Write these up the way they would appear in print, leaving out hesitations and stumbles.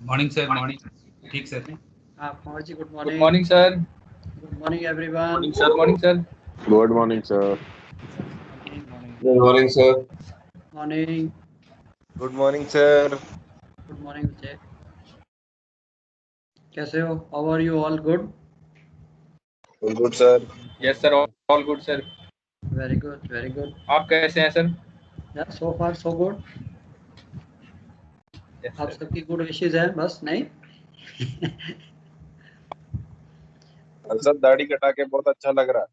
Morning sir, morning. ठीक sir. Kumar ji, good Good morning. morning, sir. Good morning everyone. Morning, sir. Morning, sir. Good morning, sir. Good morning, sir. Morning. Good morning, sir. Good morning Vijay. कैसे हो? How are you? All good? All good, sir. Yes, sir. All good, sir. Very good, very good. आप कैसे हैं, sir? यार so far so good. Yes, आप sir. सबकी good wishes है बस, नहीं? सर दाढ़ी कटा के बहुत अच्छा लग रहा है।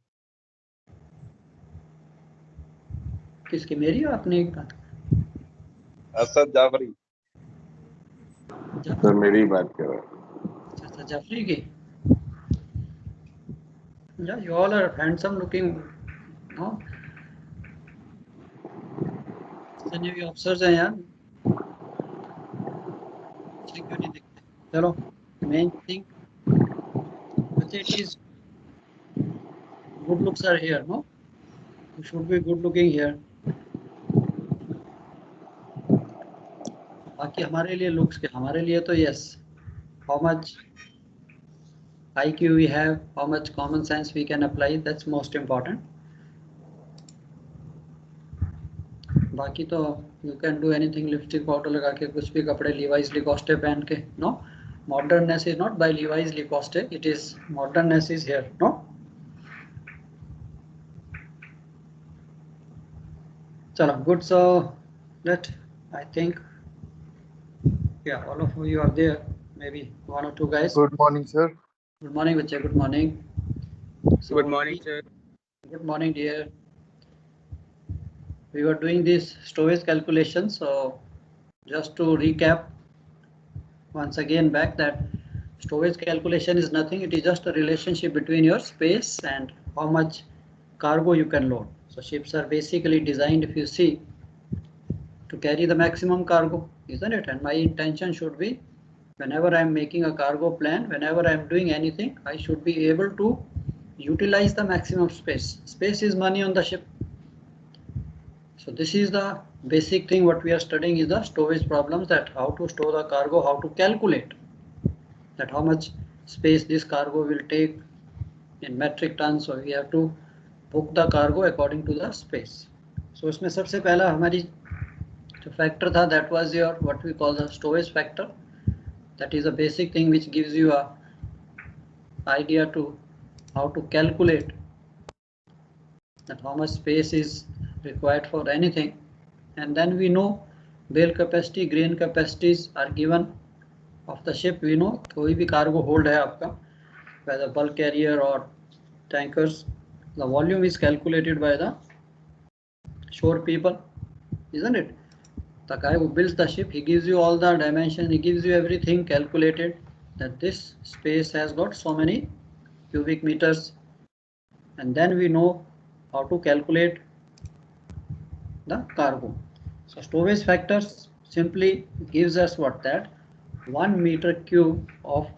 किसकी, मेरी और अपनी? असद जाफरी। सर मेरी ही बात कर रहा है। अच्छा, जाफरी की। Yeah, you all are handsome looking, no? Sunny भी ऑफिसर्स हैं यार, क्यों नहीं दिखते? चलो, main thing it is good looks are here, no? You should be good looking here. बाकी हमारे लिए looks के, हमारे लिए तो yes, how much IQ we have, how much common sense we can apply, that's most important. बाकी तो you can do anything, lipstick powder लगा के, कुछ भी कपड़े Levi's Lacoste पहन के, no? Modernness is not by Levi's Lacoste, it is modernness is here, no? Chalo, good. So let, I think, yeah, all of you are there, maybe one or two guys. Good morning, sir. Good morning, Vijay. Good morning. So Good morning, sir. Good morning, dear. We were doing this storage calculation, so just to recap once again back that storage calculation is nothing, it is just a relationship between your space and how much cargo you can load. So ships are basically designed, if you see, to carry the maximum cargo, isn't it? And my intention should be, whenever I am making a cargo plan, whenever I am doing anything, I should be able to utilize the maximum space. Space is money on the ship. So this is the basic thing what we are studying is the stowage problems, that how to store the cargo, how to calculate that how much space this cargo will take in metric tons. So we have to book the cargo according to the space. So इसमें सबसे पहला हमारी जो factor था, that was your what we call the stowage factor. That is a basic thing which gives you a idea to how to calculate that how much space is required for anything. And then we know bale capacity, grain capacities are given of the ship. We know कोई भी cargo hold है आपका, whether bulk carrier or tankers, the volume is calculated by the shore people, isn't it? The guy who builds the ship, he gives you all the dimensions, he gives you everything calculated that this space has got so many cubic meters, and then we know how to calculate the cargo. So stowage factors simply gives us what, that 1 meter cube of,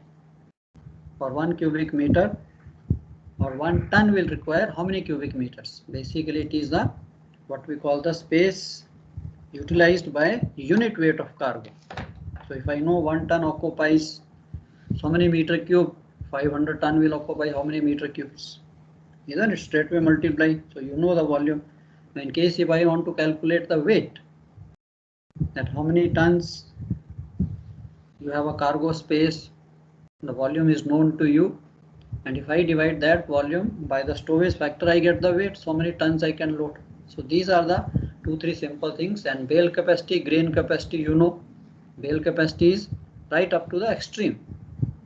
for 1 cubic meter or 1 ton will require how many cubic meters. Basically it is the what we call the space utilized by unit weight of cargo. So if I know 1 ton occupies so many meter cube, 500 ton will occupy how many meter cubes, isn't it? Straightway multiply, so you know the volume. Now in case if I want to calculate the weight, that how many tons you have a cargo space, the volume is known to you, and if I divide that volume by the stowage factor, I get the weight, so many tons I can load. So these are the 2-3 simple things. And bale capacity, grain capacity, you know, bale capacity is right up to the extreme,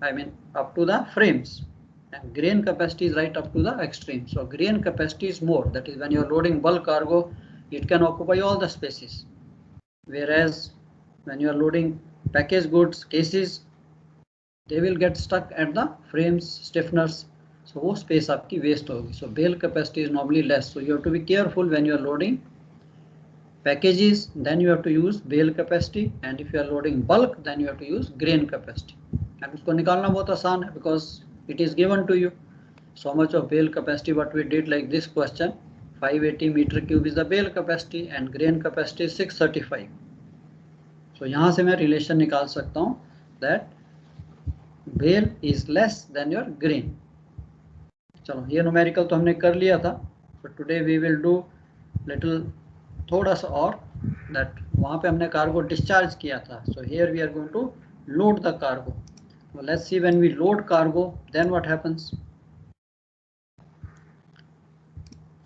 I mean up to the frames, and grain capacity is right up to the extreme. So grain capacity is more, that is when you are loading bulk cargo, it can occupy all the spaces, whereas when you are loading packaged goods, cases, they will get stuck at the frames, stiffeners, so वो space आपकी waste होगी. So bale capacity is normally less, so you have to be careful when you are loading packages, then you have to use bale capacity, and if you are loading bulk, then you have to use grain capacity. And इसको निकालना बहुत आसान है, because it is given to you so much of bale capacity. What we did like this question, 580 meter cube is the bale capacity and grain capacity is 635. So यहाँ से मैं relation निकाल सकता हूँ that bale is less than your grain. चलो ये numerical तो हमने कर लिया था, but today we will do little थोड़ा सा और, that वहाँ पे हमने कार्गो डिस्चार्ज किया था. So here we are going to load the cargo. Well, let's see when we load cargo, then what happens.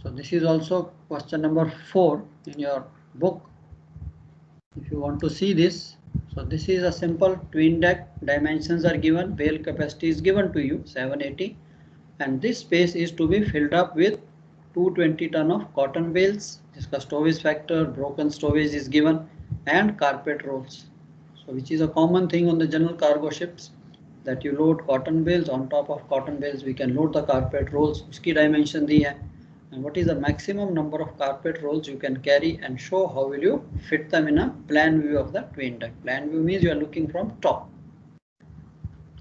So this is also question number 4 in your book. If you want to see this, so this is a simple twin deck. Dimensions are given, bale capacity is given to you 780, and this space is to be filled up with 220 ton of cotton bales. Jiska stowage factor, broken stowage is given, and carpet rolls. So which is a common thing on the general cargo ships, that you load cotton bales, on top of cotton bales we can load the carpet rolls. Uski dimension दी है, and what is the maximum number of carpet rolls you can carry, and show how will you fit them in a plan view of the twin deck. Plan view means you are looking from top.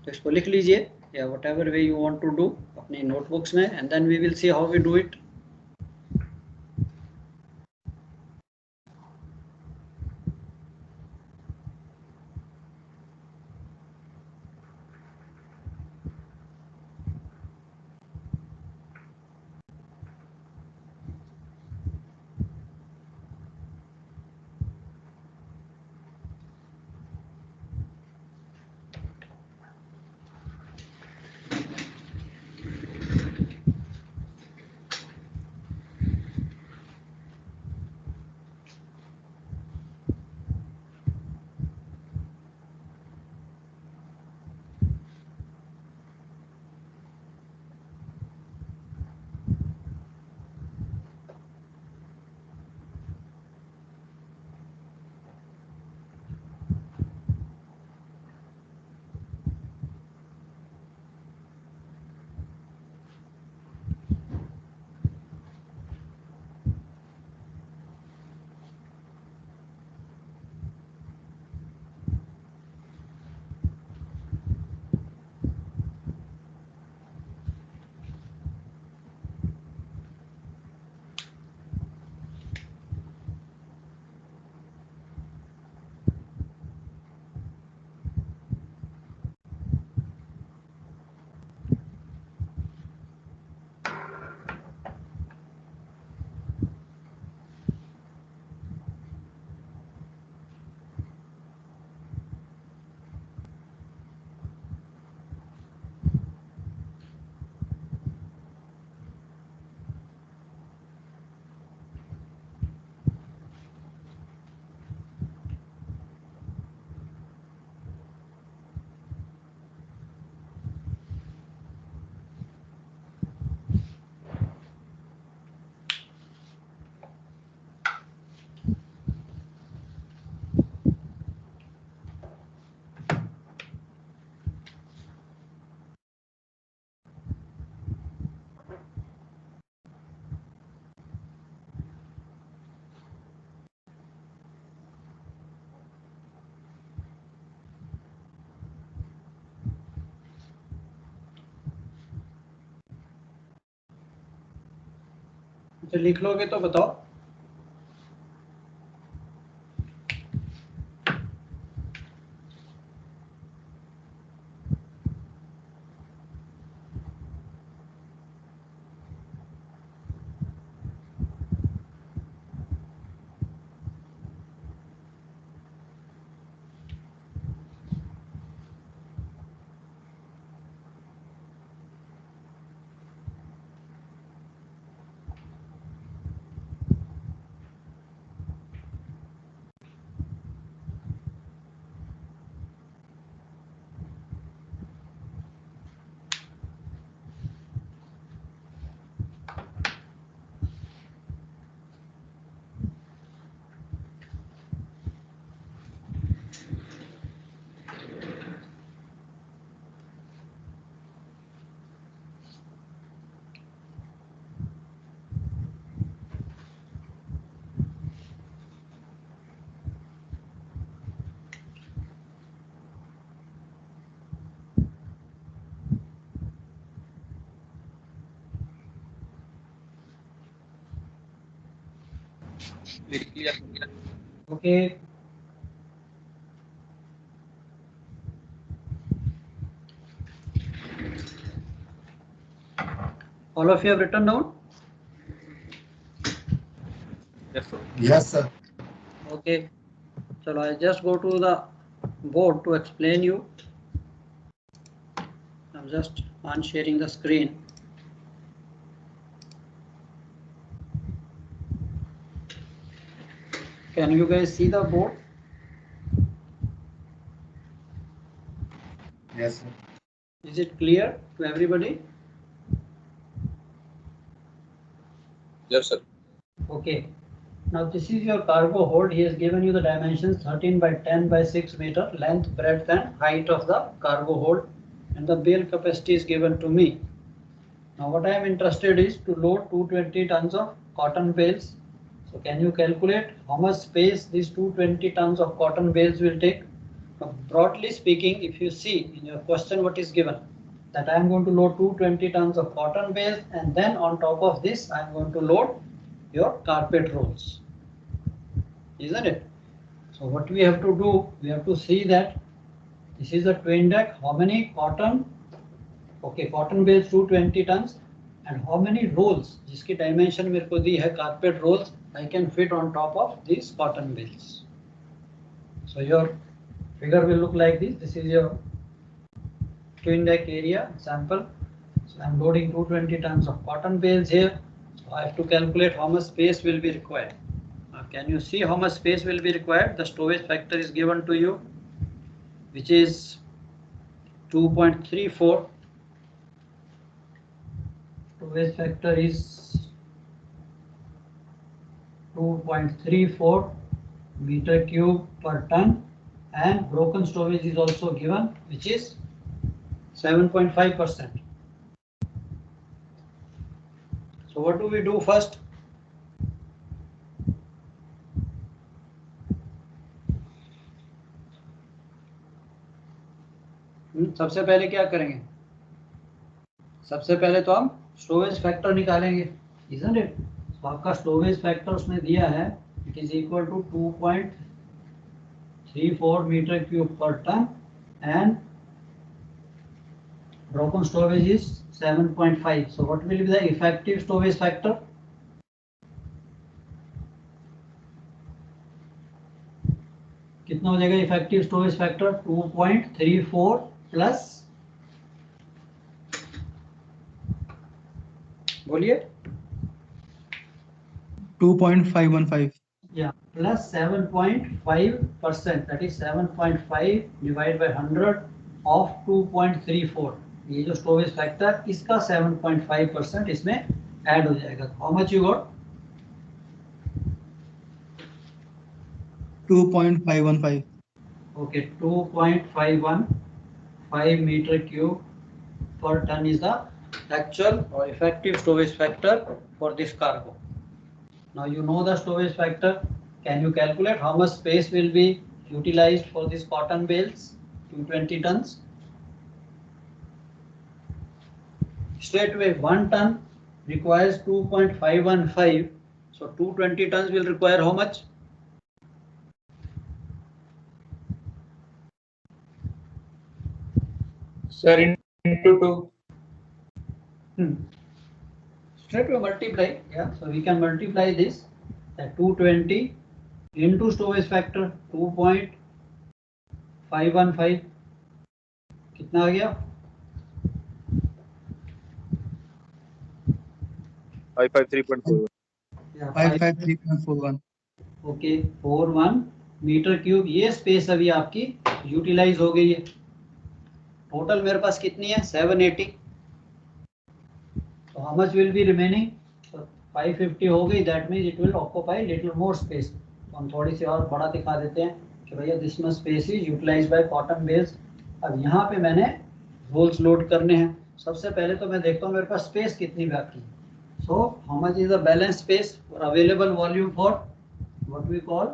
तो इसको लिख लीजिए, या whatever way you want to do अपनी notebooks में, and then we will see how we do it. तो लिख लोगे तो बताओ. Okay. All of you have written down? Yes, sir. Yes, sir. Okay. So I just go to the board to explain you. I'm just unsharing the screen. Can you guys see the board? Yes, sir. Is it clear to everybody? Yes, sir. Okay. Now this is your cargo hold. He has given you the dimensions 13 by 10 by 6 meter length, breadth and height of the cargo hold, and the bale capacity is given to me. Now what I am interested is to load 220 tons of cotton bales. So can you calculate how much space these 220 tons of cotton bales will take? Now, broadly speaking, if you see in your question what is given, that I am going to load 220 tons of cotton bales, and then on top of this I am going to load your carpet rolls, isn't it? So what we have to do, we have to see that this is a twin deck, how many cotton, okay, cotton bales 220 tons, and how many rolls जिसकी dimension मेरे को दी है carpet rolls I can fit on top of these cotton bales. So your figure will look like this. This is your twin deck area sample. So I am loading 220 tons of cotton bales here. So I have to calculate how much space will be required. Now can you see how much space will be required? The stowage factor is given to you, which is 2.34. Stowage factor is 2.34 meter cube per ton, and broken stowage is also given, which is 7.5%. So what do we do first? सबसे पहले क्या करेंगे? सबसे पहले तो हम storage factor निकालेंगे, isn't it? तो आपका स्टोरेज फैक्टर उसने दिया है, it is equal to 2.34 meter cube per ton, and broken storage is 7.5. So what will be the effective storage factor? कितना हो जाएगा इफेक्टिव स्टोरेज फैक्टर? 2.34 प्लस, बोलिए, 2.515. या plus 7.5%, that is 7.5 divide by 100 of 2.34. ये जो स्टोरेज फैक्टर इसका 7.5% इसमें add हो जाएगा. How much you got? 2.515. Okay, 2.515 meter cube per ton is the actual or effective storage factor for this cargo. Now you know the storage factor. Can you calculate how much space will be utilized for these cotton bales? 220 tons. Straight away, 1 ton requires 2.515. So 220 tons will require how much? Sir, into 2. Straight away multiply. Yeah, so we can multiply this, that 220 into storage factor 2.515. कितना आ गया? 553.4. Yeah, 553.41. Okay, 41 metre cube. ये space अभी आपकी utilise हो गई है. Total मेरे पास कितनी है? 780. तो how much will be remaining? 550 हो गई. That means it will occupy little more space. तो हम थोड़ी सी और बड़ा दिखा देते हैं कि भैया this much space is utilise by cotton bales. अब यहाँ पे मैंने रोल्स लोड करने हैं. सबसे पहले तो मैं देखता हूँ मेरे पास स्पेस कितनी बाकी है. So how much is the balance space और available volume for what we call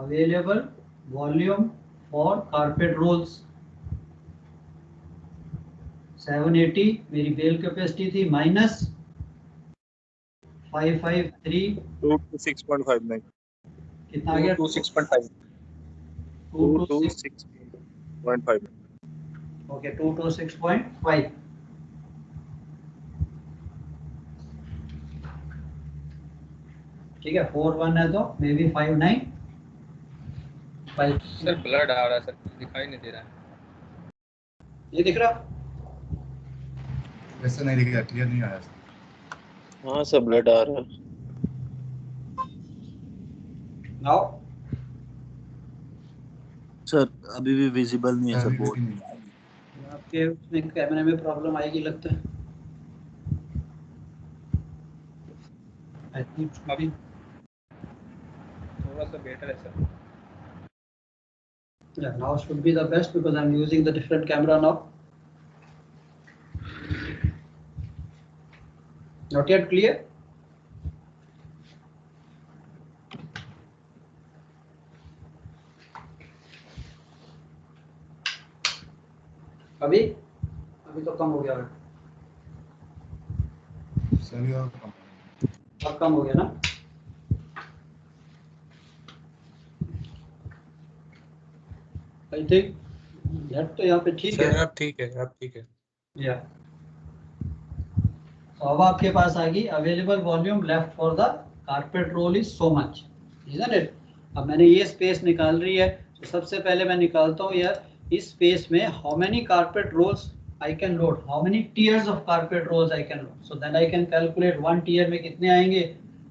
available volume for carpet rolls. 780 मेरी बेल कैपेसिटी थी, माइनस 553 226.59. कितना आ गया? 226.5. 226.5. ओके, 226.5. ठीक है 4-1 है तो मे बी 5-9 5 सर ब्लड आ रहा है सर, दिखाई नहीं दे रहा है। ये दिख रहा वैसे नहीं दिख रहा, क्लियर नहीं आ रहा। हाँ सर ब्लड आ रहा है। नाउ सर अभी भी विजिबल नहीं है सर बोर्ड। आपके उसमें कैमरे में प्रॉब्लम आएगी लगता है। आई थिंक अभी थोड़ा सा बेटर है sir. yeah, now should be the best because I'm using the different camera now. Not yet clear? अभी अभी तो कम हो गया है। अब कम हो गया ना? आई थिंक नेट तो यहाँ पे ठीक है। अब ठीक है, अब ठीक है। या तो अब आपके पास आ गई available volume left for the carpet roll is so much, isn't it? अब मैंने ये स्पेस निकाल रही है तो सबसे पहले मैं निकालता हूँ यार इस स्पेस में how many carpet rolls I can load, how many tiers of carpet rolls I can load, so then I can calculate one tier में कितने आएंगे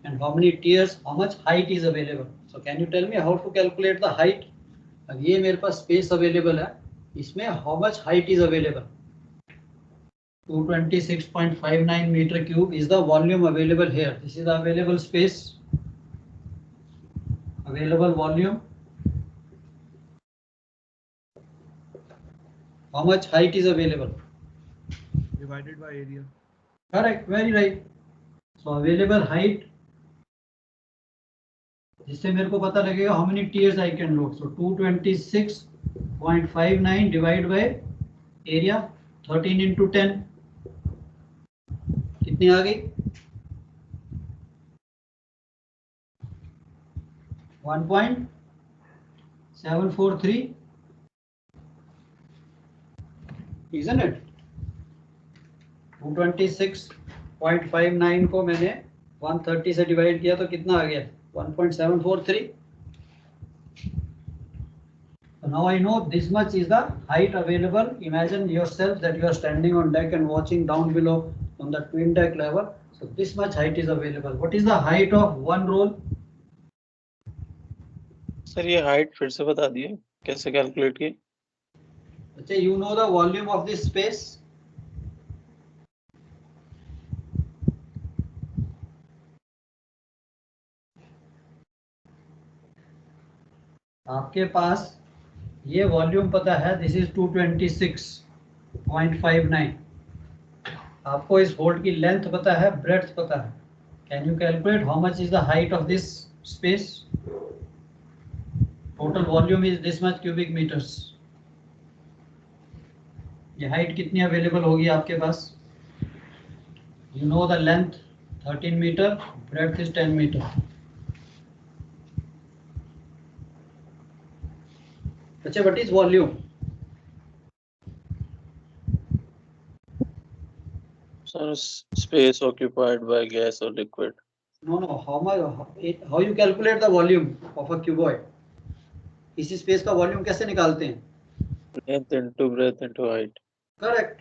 and how many tiers, how much height is available. So can you tell me how to calculate the height? अब ये मेरे पास space available है, इसमें how much height is available? 226.59 meter cube is the volume available here. This is the available space, available volume. How much height is available? Divided by area. Correct, very right. So available height, जिससे मेरे को पता लगेगा how many tiers I can load. So 226.59 divided by area 13 into 10 कितनी आ गई? 1.743, isn't it? 226.59 को मैंने 130 से डिवाइड किया तो कितना आ गया? 1.743. So now I know this much is the height available. Imagine yourself that you are standing on deck and watching down below on the twin deck level. So this much height is available. What is the height of one roll? Sir ये height फिर से बता दिए कैसे calculate की? अच्छा, you know the volume of this space? आपके पास ये वॉल्यूम पता है, दिस इज 226.59. आपको इस होल्ड की लेंथ पता है, ब्रेड्थ पता है. Can you calculate how much is the height of this space? Total volume is this much cubic metres. ये हाइट कितनी अवेलेबल होगी आपके पास? You know the length 13 metre, breadth is 10 metre. अच्छा, what is volume? Sir space occupied by gas or liquid. No, how much? How you calculate the volume of a cuboid? इसी space का volume कैसे निकालते हैं? Length into breadth into height. Correct.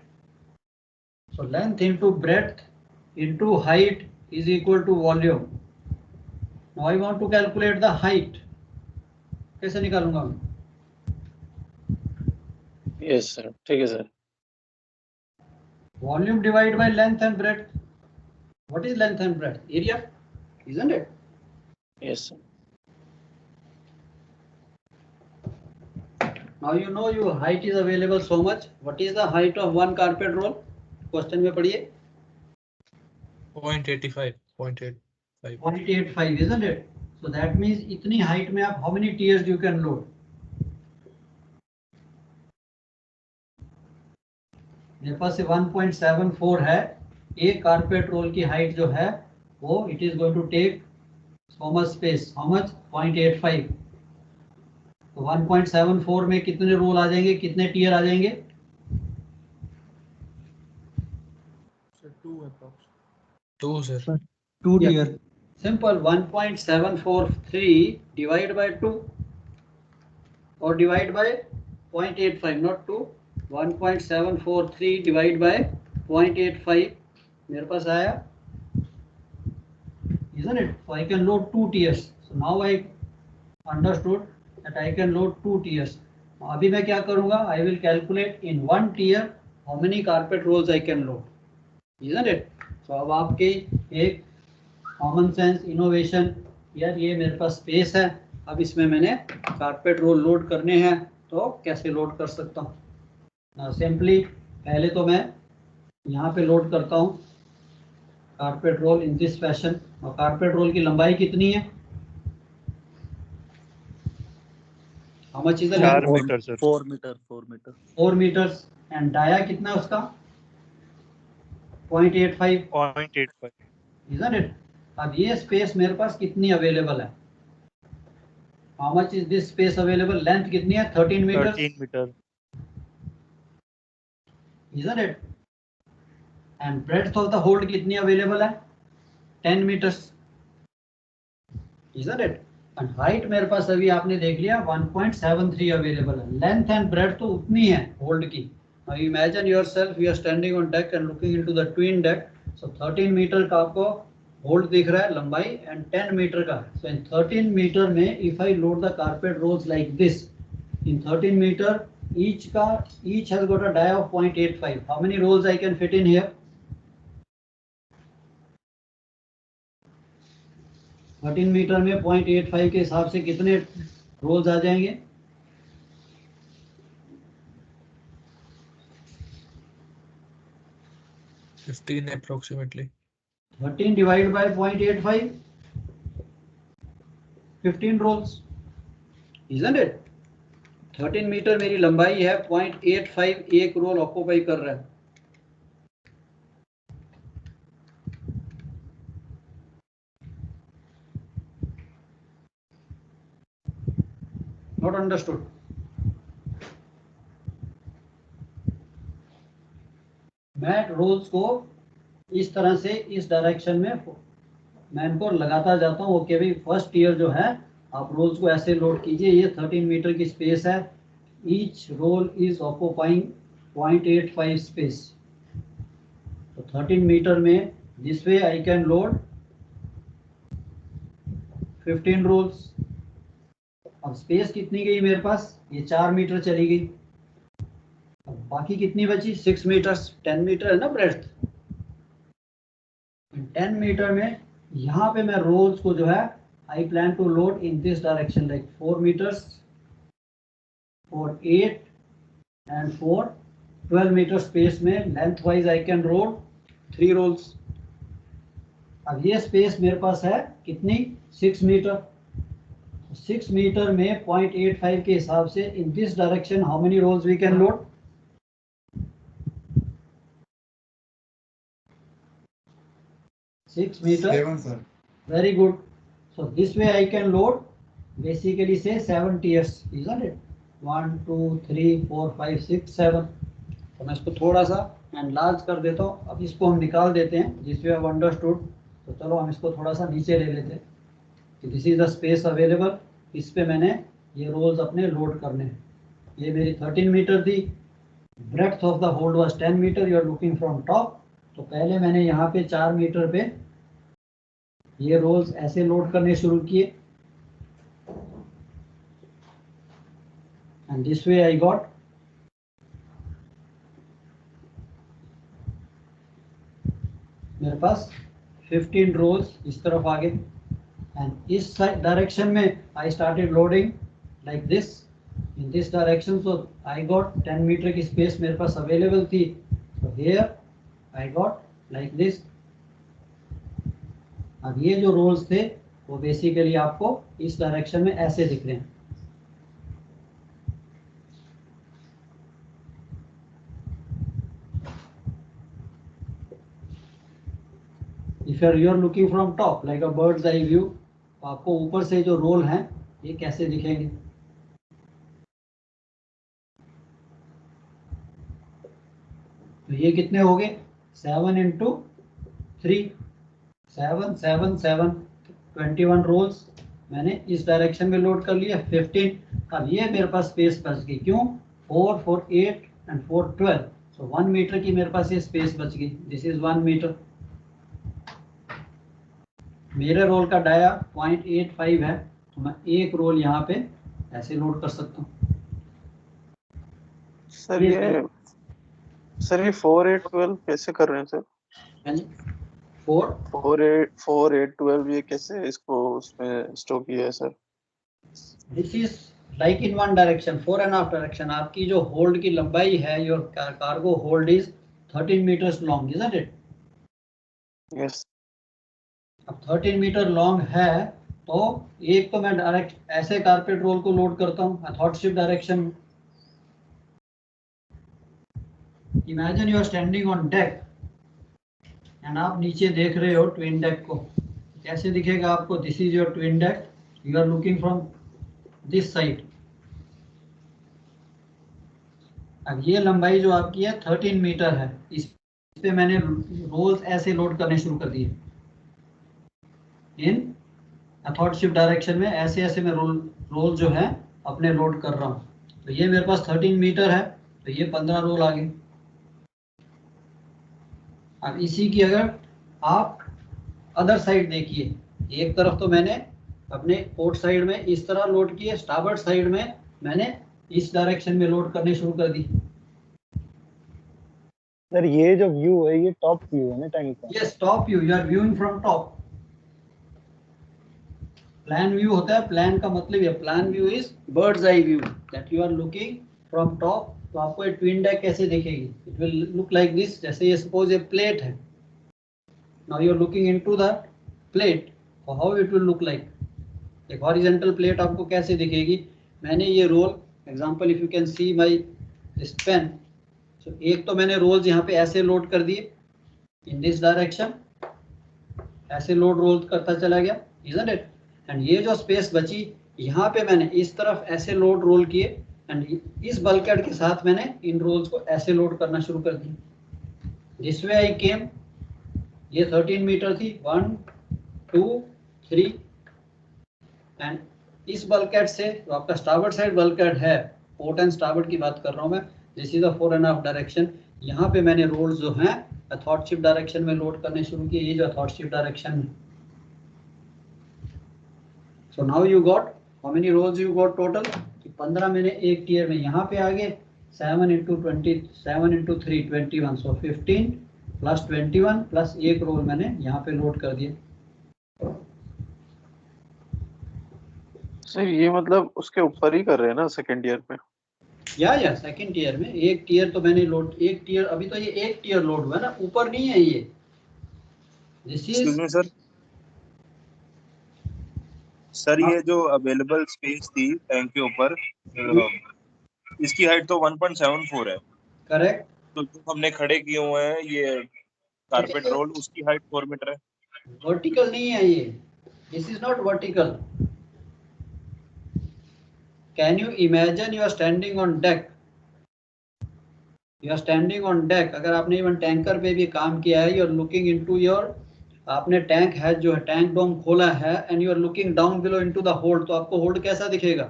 So length into breadth into height is equal to volume. Now I want to calculate the height. कैसे निकालूंगा मैं? Yes sir, ठीक है sir. Volume divided by length and breadth. What is length and breadth? Area, isn't it? Yes sir. Now you know your height is available so much. What is the height of one carpet roll? Question में पढ़िए. 0.85, 0.85. 0.85, isn't it? So that means इतनी height में आप how many tiers you can load? मेरे पास 1.74 है. एक carpet roll की height जो है वो it is going to take so much space. How much? 0.85. तो 1.74 में कितने रोल आ जाएंगे, कितने टीयर आ जाएंगे? So 2 approx. 2 sir. Sir, 2 Yeah. tier. Simple 1.743 divide by 2 और divide by 0.85 not 2 1.743 divide by 0.85 मेरे पास आया, isn't it? So I can load 2 tiers. So now I understood that I can load 2 tiers. अभी मैं क्या करूंगा? I will calculate in 1 tier how many carpet rolls I can load, isn't it? So अब आपके एक common sense innovation, यार ये मेरे पास स्पेस है, अब इसमें मैंने कारपेट रोल लोड करने हैं, तो कैसे लोड कर सकता हूँ? सिंपली पहले तो मैं यहाँ पे लोड करता हूँ carpet roll in this fashion. और कारपेट रोल की लंबाई कितनी है? How much is the length? 4 metre sir. 4 metre 4 metres. And dia कितना है उसका? 0.85, 0.85 isn't it? अब ये स्पेस मेरे पास कितनी अवेलेबल है? How much is this space available? Length कितनी है? 13 metre, 13 metre isn't it? And breadth of the hold कितनी अवेलेबल है? 10 metres, isn't it? And height मेरे पास अभी आपने देख लिया 1.73 अवेलेबल है। लेंथ एंड ब्रेड्थ तो उतनी है होल्ड की। Now imagine yourself you are standing on deck and looking into the twin deck. So 13 metre का आपको होल्ड दिख रहा है लंबाई एंड 10 मीटर का। So in 13 मीटर में if I load the carpet rolls like this, in 13 meter each has got a dia of 0.85. How many rolls I can fit in here? 13 metre में 0.85 के हिसाब से कितने रोल्स आ जाएंगे? 15 approximately 13 divided by 0.85, 15 rolls, isn't it? 13 metre मेरी लंबाई है, 0.85 एक रोल ऑक्यूपाई कर रहा है। Not understood? मैं रोल्स को इस तरह से इस डायरेक्शन में मैं इनको लगाता जाता हूँ। ओके भाई, फर्स्ट ईयर जो है आप रोल्स को ऐसे लोड कीजिए। ये 13 मीटर की स्पेस है, each roll is occupying 0.85 space. तो 13 मीटर में this way I can load 15 rolls. अब स्पेस कितनी गई मेरे पास? ये 4 मीटर चली गई। अब बाकी कितनी बची? 6 मीटर्स। 10 मीटर है ना ब्रेड्थ। 10 मीटर में यहाँ पे मैं रोल्स को जो है I plan to load in this direction, like 4 metres, 4 8 and 4 12 metre space में length wise I can load 3 rolls. अब ये स्पेस मेरे पास है कितनी? 6 मीटर। 6 मीटर में 0.85 के हिसाब से in this direction how many rolls we can load? 6 meter. 7 sir. Very good. So this way I can load basically say 7 tiers, isn't it? 1 2 3 4 5 6 7। तो मैं इसको थोड़ा सा एनलार्ज कर देता हूँ। अब इसको हम निकाल देते हैं जिस वे हैव अंडरस्टूड। तो चलो हम इसको थोड़ा सा नीचे ले लेते हैं कि this is the space available. इस पे मैंने ये रोल्स अपने लोड करने हैं। ये मेरी 13 मीटर थी, breadth of the hold was 10 metre. You are looking from top. तो पहले मैंने यहाँ पे 4 मीटर पे ये रोल्स ऐसे लोड करने शुरू किए and this way I got मेरे पास 15 रोल्स इस तरफ आ गए। एंड इस डायरेक्शन में I started loading like this in this direction. So I got 10 metre की स्पेस मेरे पास अवेलेबल थी। So here I got like this. अब ये जो रोल्स थे वो बेसिकली आपको इस डायरेक्शन में ऐसे दिख रहे हैं। If you are looking from top like a bird's eye view, तो आपको ऊपर से जो रोल हैं ये कैसे दिखेंगे? तो ये कितने हो गए? 7 into 3, 7 7 7 21 रोल्स मैंने इस डायरेक्शन में लोड कर लिया 15। अब ये मेरे पास स्पेस बच गई, क्यों? 4 4 8 एंड 4 12, सो 1 मीटर की मेरे पास ये स्पेस बच गई। This is 1 metre. मेरे रोल का डाया 0.85 है, तो मैं एक रोल यहाँ पे ऐसे लोड कर सकता हूँ। सर ये 4 8 12 कैसे कर रहे हैं सर? 4 8 12 ये कैसे इसको उसमें स्टोर किया है sir? This is like in one direction, 4.5 direction. आपकी जो होल्ड की लंबाई है, your cargo hold is 13 metres long, isn't it? Yes. अब 13 मीटर लॉन्ग है, तो एक तो मैं डायरेक्ट ऐसे कारपेट रोल को लोड करता हूँ अथॉट शिफ्ट डायरेक्शन में। Imagine you are standing on deck and आप नीचे देख रहे हो ट्विन डेक को। कैसे दिखेगा आपको? This is your twin deck, you are looking from this side. अब ये लंबाई जो आपकी है 13 मीटर है, इस पे मैंने रोल्स ऐसे लोड करने शुरू कर दिए इन अथॉट शिफ्ट डायरेक्शन में। ऐसे ऐसे मैं रोल जो है अपने लोड कर रहा हूँ। तो ये मेरे पास 13 मीटर है, तो ये 15 रोल आ गए। अब इसी की अगर आप अदर साइड देखिए, एक तरफ तो मैंने अपने पोर्ट साइड में इस तरह लोड किए, स्टारबोर्ड साइड में मैंने इस डायरेक्शन में लोड करने शुरू कर दी। सर ये जो व्यू है ये टॉप व्यू है ना टैंक का? Yes, top view, you are viewing from top. Plan view होता है, प्लान का मतलब ये, plan view is bird's eye view, that you are looking from top. तो आपको ये ट्विन डेक कैसे दिखेगी? It will look like this. जैसे ये सपोज ये प्लेट है, now you are looking into the plate, how it will look like. एक हॉरिजॉन्टल प्लेट आपको कैसे दिखेगी? मैंने ये role, example if you can see my this pen, so एक तो मैंने रोल्स यहाँ पे ऐसे लोड कर दिए इन दिस डायरेक्शन, ऐसे लोड रोल करता चला गया, इजंट इट? एंड ये जो स्पेस बची यहाँ पे मैंने इस तरफ ऐसे लोड रोल किए, एंड इस बल्कहेड के साथ मैंने इन रोल्स को ऐसे लोड करना शुरू कर दिया। दिस वे आई केम। ये 13 मीटर थी, 1 2 3, एंड इस बल्कहेड से जो आपका स्टारबोर्ड साइड बल्कहेड है, पोर्ट एंड स्टारबोर्ड की बात कर रहा हूँ मैं, दिस इज अ 4.5 डायरेक्शन। यहाँ पे मैंने रोल्स जो हैं अथॉट शिफ्ट डायरेक्शन में लोड करने शुरू किए, ये जो अथॉट शिफ्ट डायरेक्शन है। So now you got how many rolls you got total? 15 मैंने एक टीयर में यहाँ पे आ गए, 7 into 20, 7 into 3 21, सो 15 प्लस 21 प्लस एक रोल मैंने यहाँ पे लोड कर दिया। सर ये मतलब उसके ऊपर ही कर रहे हैं ना सेकंड ईयर में? या सेकंड टीयर में एक टीयर तो मैंने लोड, एक टीयर अभी तो ये एक टीयर लोड हुआ है ना, ऊपर नहीं है ये। This excuse is me sir ये जो अवेलेबल स्पेस थी टैंक के ऊपर, इसकी हाइट तो 1.74 है। करेक्ट। तो जो हमने खड़े किए हुए हैं ये कारपेट रोल, उसकी हाइट 4 मीटर है। वर्टिकल नहीं है ये, this is not vertical. Can you imagine you are standing on deck, you are standing on deck. अगर आपने इवन टैंकर पे भी काम किया है, you are looking into your, आपने टैंक है जो है टैंक डोम खोला है, and you are looking down below into the hold, तो आपको होल्ड कैसा दिखेगा?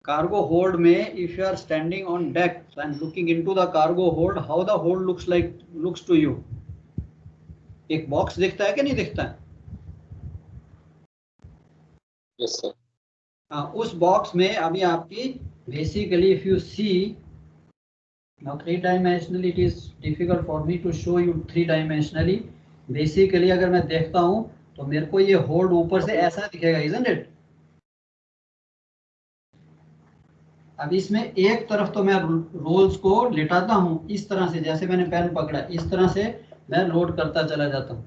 कार्गो होल्ड में if you are standing on deck and looking into the cargo hold, how the hold looks like, looks to you? एक box दिखता है कि नहीं दिखता है? Yes, sir. उस बॉक्स में अभी आपकी basically if you see, now 3 dimensionally it is difficult for me to show you 3 dimensionally। Basically अगर मैं देखता हूं तो मेरे को ये होल्ड ऊपर से ऐसा दिखेगा, isn't it? अब इसमें एक तरफ तो मैं रोल्स को लिटाता हूं इस तरह से, जैसे मैंने पेन पकड़ा इस तरह से मैं लोड करता चला जाता हूं,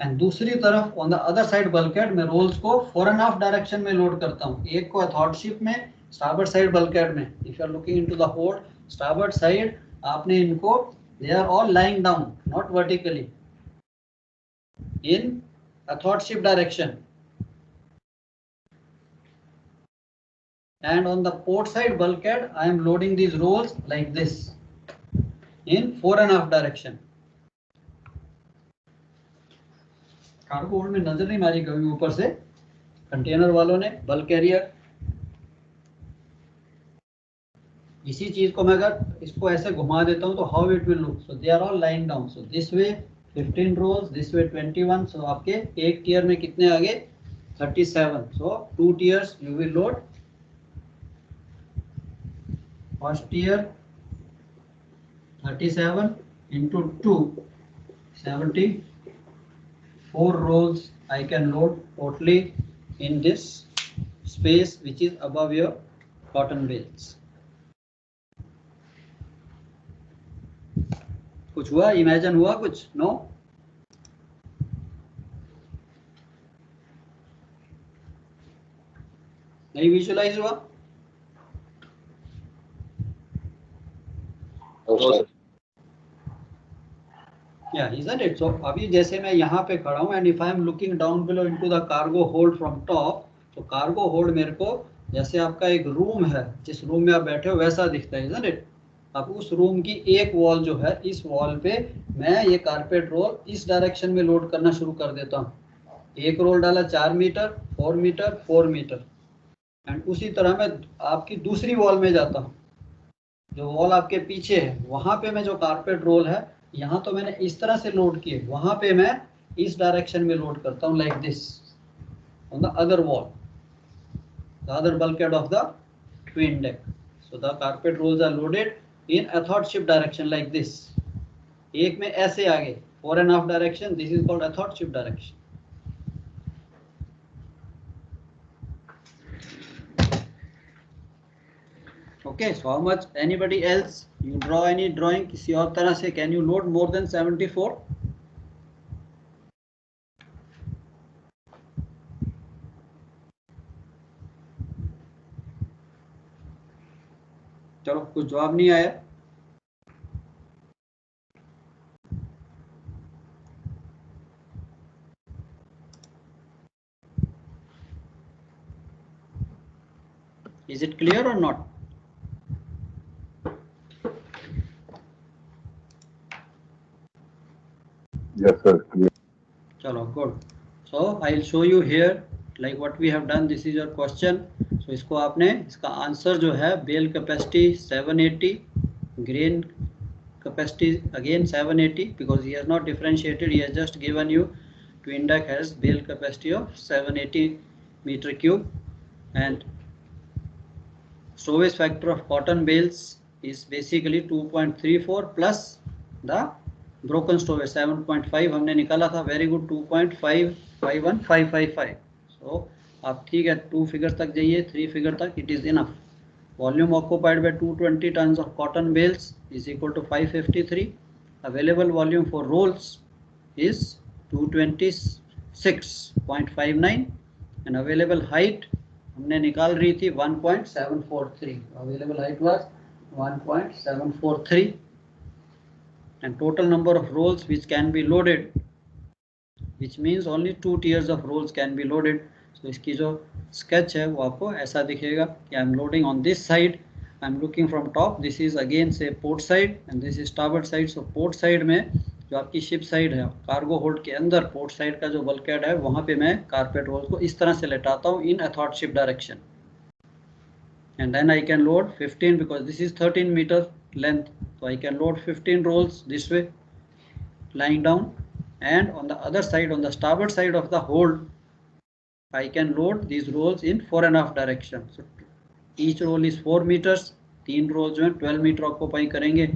एंड दूसरी तरफ on the other side bulkhead मैं रोल्स को 4.5 डायरेक्शन में लोड करता हूं। एक को अथॉट शिफ्ट में, स्टारबोर्ड साइड बल्कहेड में। If you are looking into the hold starboard side, आपने इनको, they are all lying down not vertically in अथॉट shift direction, and on the port side bulkhead I am loading these rolls like this in 4.5 direction, cargo hold में नजर नहीं मारी कभी ऊपर से कंटेनर वालों ने, बल्क कैरियर। इसी चीज को मैं अगर इसको ऐसे घुमा देता हूं तो how it will look, so they are all line down, so this way 15 rows, this way 21, so आपके एक टियर में कितने आ गए 37, so 2 tiers you will load, first tier 37 into 2, 74 rolls I can load totally in this space which is above your cotton bales. कुछ हुआ, imagine हुआ कुछ? नो? नहीं विजुअलाइज हुआ? Yeah, isn't it? So अभी जैसे मैं यहाँ पे खड़ा हूँ and if I am looking down below into the cargo hold from top, तो cargo hold मेरे को जैसे आपका एक रूम है, जिस रूम में आप बैठे हो वैसा दिखता है, isn't it? अब उस रूम की एक वॉल जो है, इस वॉल पे मैं ये कारपेट रोल इस डायरेक्शन में लोड करना शुरू कर देता हूँ। एक रोल डाला 4 मीटर, 4 मीटर, 4 मीटर, एंड उसी तरह मैं आपकी दूसरी वॉल में जाता हूँ, जो वॉल आपके पीछे है, वहां पे मैं जो कारपेट रोल है, यहाँ तो मैंने इस तरह से लोड किए, वहां पे मैं इस डायरेक्शन में लोड करता हूँ, like this on the other wall, the other bulkhead of the twin deck. So the carpet rolls are loaded in athwart shift direction like this. एक में ऐसे आगे 4.5 direction, this is called athwart shift direction. Okay, so how much, anybody else, you draw any drawing किसी और तरह से, can you load more than 74? चलो, कुछ जवाब नहीं आया। Is it clear or not? Yes, sir. Clear. चलो, good. So I'll show you here like what we have done. This is your question. So इसको आपने, इसका आंसर जो है, bale capacity 780, grain capacity again 780, because he has not differentiated, he has just given you twin deck has bale capacity of 780 meter cube, and stowage factor of cotton bales is basically 2.34 plus the broken stowage 7.5 हमने निकाला था, very good, 2.551555. so आप ठीक है, 2 figure तक जाइए, 3 figure तक, it is enough. Volume occupied by 220 tons of cotton bales is equal to 553. Available volume for rolls is 226.59, and available height हमने निकाल रही थी 1.743. Available height was 1.743, and total number of rolls which can be loaded, which means only 2 tiers of rolls can be loaded. So इसकी जो sketch है वो आपको ऐसा दिखेगा कि I am loading on this side, I am looking from top, this is again say port side and this is starboard side. So port side में जो आपकी ship side है, cargo hold के अंदर port side का जो bulkhead है, वहाँ पे मैं carpet rolls को इस तरह से लेटाता हूँ in athwart ship direction, and then I can load 15 because this is 13 meter length, so I can load 15 rolls this way lying down, and on the other side, on the starboard side of the hold, I can load these rolls in 4.5 direction. So each roll is 4 meters. 3 rolls जो है 12 metre occupy करेंगे,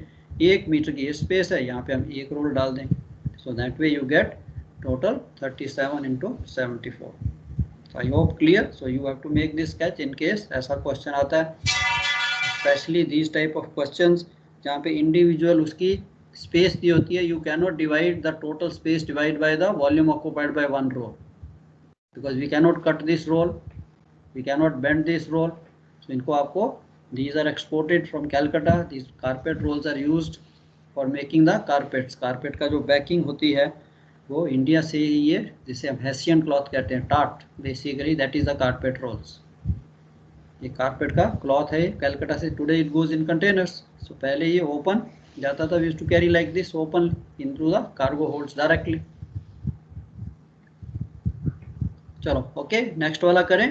1 metre की space है, यहाँ पे हम एक role डाल दें. So that way you get total 37 into 74. So I hope clear. So you have to make this sketch in case ऐसा क्वेश्चन आता है, especially these type of questions जहाँ पे इंडिविजुअल उसकी स्पेस दी होती है. You cannot divide the total space divided by the volume occupied by one roll, because we cannot cut this roll, we cannot bend this roll. So इनको आपको, these are exported from Calcutta. These carpet rolls are used for making the carpets. Carpet का जो backing होती है वो India से ही है, जिसे हम हेसियन क्लॉथ कहते हैं, टाट, basically that is the carpet rolls. ये कारपेट का क्लॉथ है, कलकत्ता से. Today it goes in containers. So पहले ये ओपन जाता था, we used to carry like this, open into the cargo holds directly. चलो ओके, नेक्स्ट वाला करें.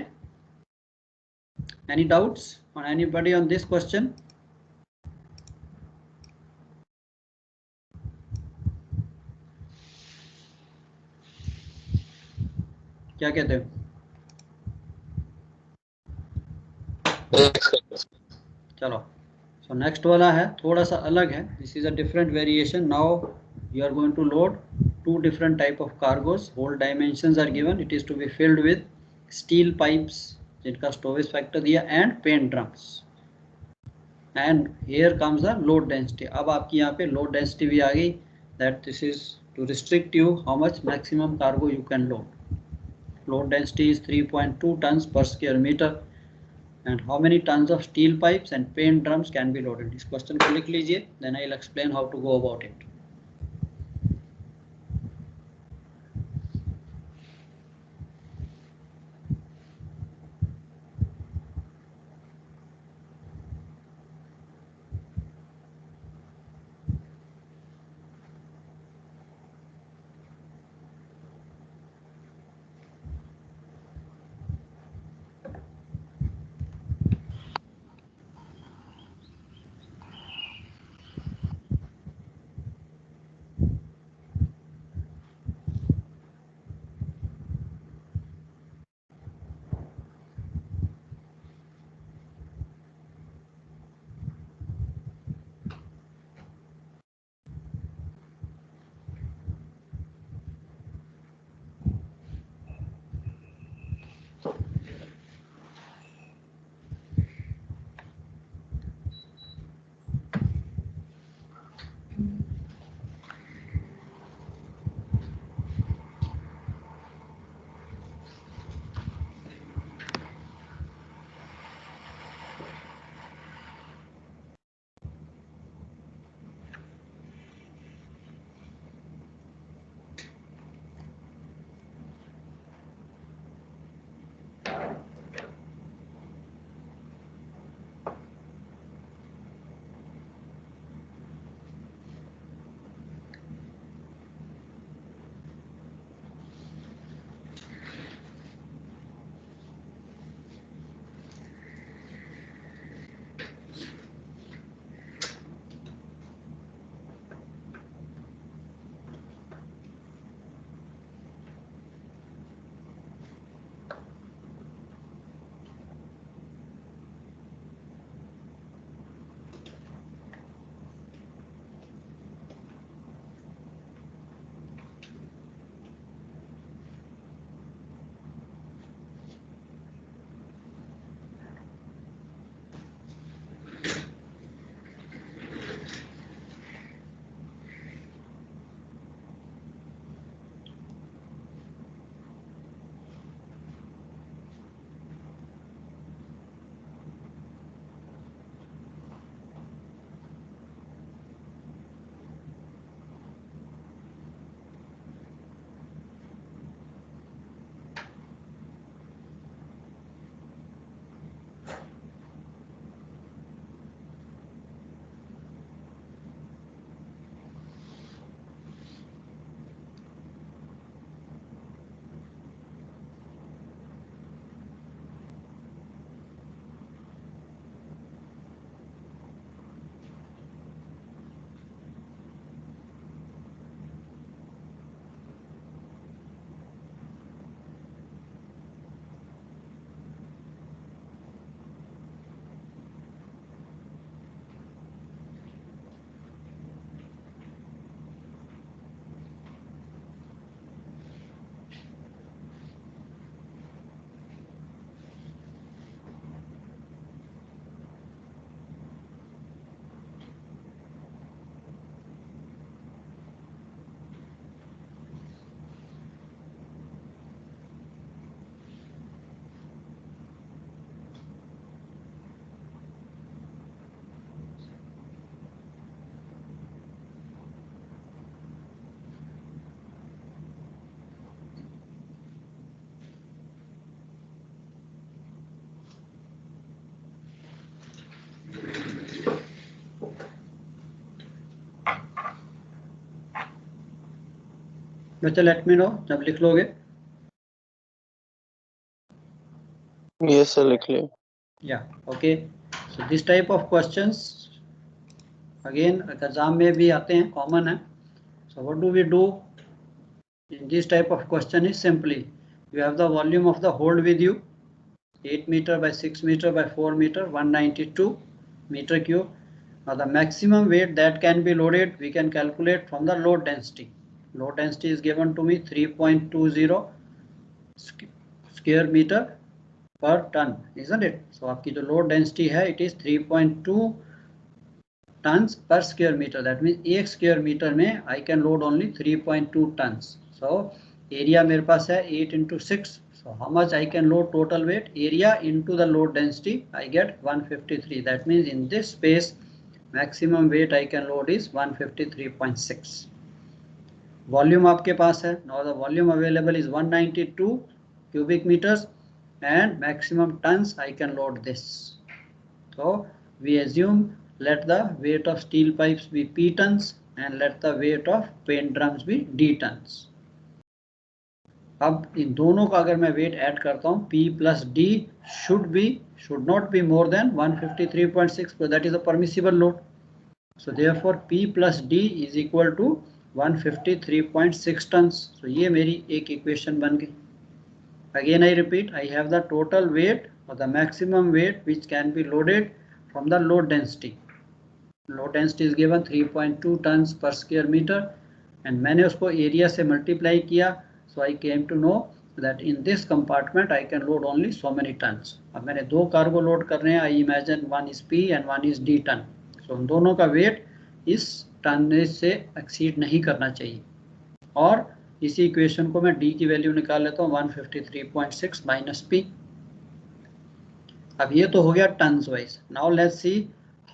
Any doubts on anybody on this question? क्या कहते हो? चलो, सो नेक्स्ट वाला है थोड़ा सा अलग है. This is a different variation. Now you are going to load two different type of cargos. Whole dimensions are given. It is to be filled with steel pipes जिनका storage factor दिया and paint drums. And here comes the load density. अब आपकी यहाँ पे load density भी आ गई. That this is to restrict you how much maximum cargo you can load. Load density is 3.2 tons per square meter. And how many tons of steel pipes and paint drums can be loaded? इस question को लिख लीजिए. Then I will explain how to go about it. बच्चे let me know जब लिख लोगे. Yes, sir, लिख लिया. Yeah, okay. So this type of questions again exam में भी आते हैं, common है. So what do we do in this type of question is simply you have the volume of the hold with you, 8 meter by 6 meter by 4 meter, 192 meter cube. Now the maximum weight that can be loaded we can calculate from the load density. Load density is given to me 3.20 square meter per ton, isn't it? So आपकी जो load density है it is 3.2 tons per square meter. That means 1 square meter में I can load only 3.2 tons. So area मेरे पास है 8 into 6. So how much I can load total weight? Area into the load density I get 153. That means in this space maximum weight I can load is 153.6. Volume आपके पास है. Now the volume available is 192 cubic meters and maximum tons I can load this. So we assume let the weight of steel pipes be P tons and let the weight of paint drums be D tons. अब इन दोनों का अगर मैं wait add करता हूँ P plus D should not be more than 153.6 because that is a permissible load. So therefore P plus D is equal to 153.6 tons. So ये मेरी एक इक्वेशन बन गई. Again I repeat, I have the total weight or the maximum weight which can be loaded from the load density. Load density is given 3.2 tons per square meter and मैंने उसको area से multiply किया. So I came to know that in this compartment I can load only so many tons. अब मैंने दो cargo load कर रहे हैं. I imagine one is P and one is D ton. So उन दोनों का weight इस टन से exceed नहीं करना चाहिए. और इसी इक्वेशन को मैं D की वैल्यू निकाल लेता हूँ 153.6 माइनस P. अब ये तो हो गया tons wise. Now let's see